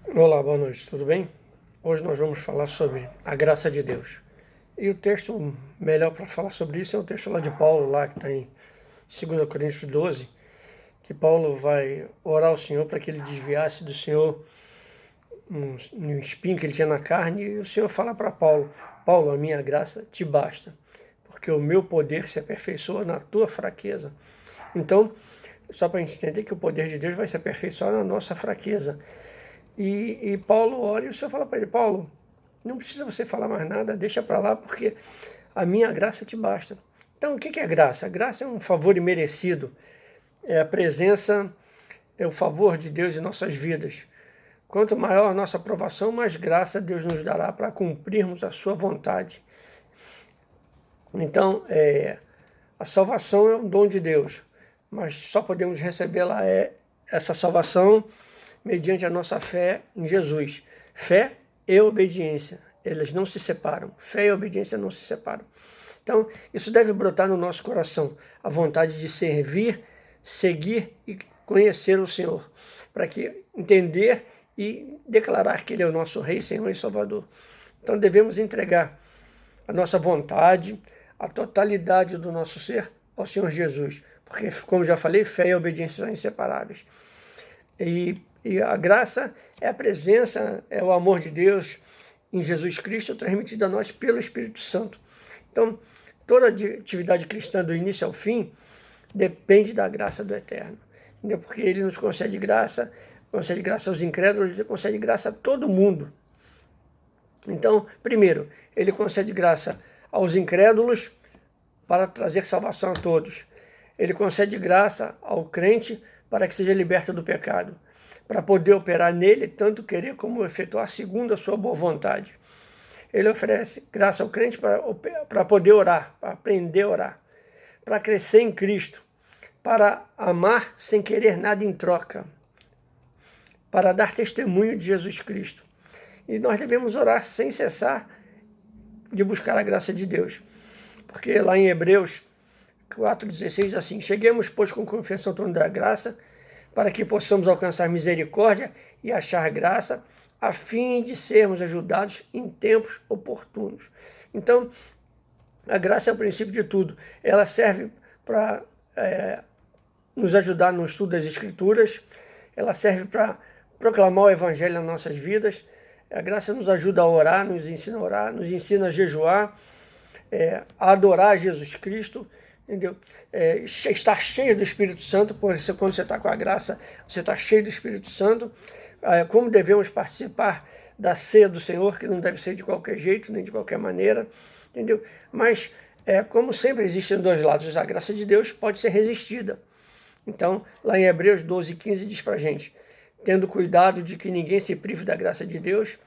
Olá, boa noite, tudo bem? Hoje nós vamos falar sobre a graça de Deus. E o texto melhor para falar sobre isso é o texto lá de Paulo, lá que está em 2 Coríntios 12, que Paulo vai orar ao Senhor para que ele desviasse do Senhor um espinho que ele tinha na carne, e o Senhor fala para Paulo: Paulo, a minha graça te basta, porque o meu poder se aperfeiçoa na tua fraqueza. Então, só para a gente entender que o poder de Deus vai se aperfeiçoar na nossa fraqueza. E Paulo olha e o Senhor fala para ele: Paulo, não precisa você falar mais nada, deixa para lá, porque a minha graça te basta. Então, o que é graça? A graça é um favor imerecido, é a presença, é o favor de Deus em nossas vidas. Quanto maior a nossa aprovação, mais graça Deus nos dará para cumprirmos a sua vontade. Então, a salvação é um dom de Deus, mas só podemos recebê-la, essa salvação, mediante a nossa fé em Jesus. Fé e obediência, elas não se separam. Fé e obediência não se separam. Então, isso deve brotar no nosso coração, a vontade de servir, seguir e conhecer o Senhor, para que entender e declarar que Ele é o nosso Rei, Senhor e Salvador. Então, devemos entregar a nossa vontade, a totalidade do nosso ser ao Senhor Jesus, porque, como já falei, fé e obediência são inseparáveis. E a graça é a presença, é o amor de Deus em Jesus Cristo, transmitido a nós pelo Espírito Santo. Então, toda atividade cristã, do início ao fim, depende da graça do Eterno. Entendeu? Porque Ele nos concede graça aos incrédulos, Ele concede graça a todo mundo. Então, primeiro, Ele concede graça aos incrédulos para trazer salvação a todos. Ele concede graça ao crente para que seja liberto do pecado, para poder operar nele, tanto querer como efetuar segundo a sua boa vontade. Ele oferece graça ao crente para poder orar, para aprender a orar, para crescer em Cristo, para amar sem querer nada em troca, para dar testemunho de Jesus Cristo. E nós devemos orar sem cessar de buscar a graça de Deus. Porque lá em Hebreus 4,16 diz assim: cheguemos, pois, com confiança ao trono da graça, para que possamos alcançar misericórdia e achar graça, a fim de sermos ajudados em tempos oportunos. Então, a graça é o princípio de tudo. Ela serve para nos ajudar no estudo das Escrituras, ela serve para proclamar o Evangelho nas nossas vidas. A graça nos ajuda a orar, nos ensina a jejuar, a adorar Jesus Cristo, entendeu? Estar cheio do Espírito Santo, porque quando você está com a graça, você está cheio do Espírito Santo. Como devemos participar da ceia do Senhor, que não deve ser de qualquer jeito, nem de qualquer maneira, entendeu? Mas, como sempre existem dois lados, a graça de Deus pode ser resistida. Então, lá em Hebreus 12,15 diz para a gente: tendo cuidado de que ninguém se prive da graça de Deus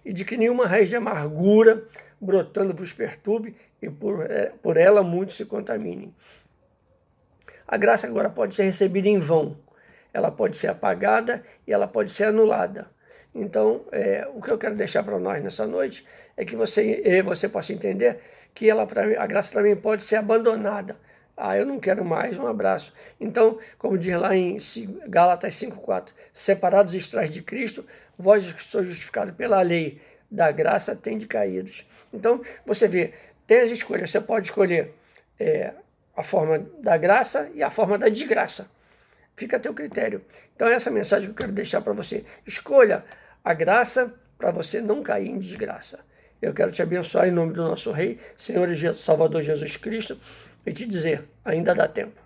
e de que nenhuma raiz de amargura brotando vos perturbe e por ela muitos se contaminem. A graça agora pode ser recebida em vão, ela pode ser apagada e ela pode ser anulada. Então, o que eu quero deixar para nós nessa noite é que você possa entender que a graça também pode ser abandonada. Eu não quero mais, um abraço. Então, como diz lá em Gálatas 5,4, separados estrais de Cristo, vós que sois justificados pela lei da graça, tende caídos. Então, você vê, tem as escolhas, você pode escolher a forma da graça e a forma da desgraça. Fica a teu critério. Então, essa mensagem que eu quero deixar para você. Escolha a graça para você não cair em desgraça. Eu quero te abençoar em nome do nosso Rei, Senhor e Salvador Jesus Cristo, e te dizer: ainda dá tempo.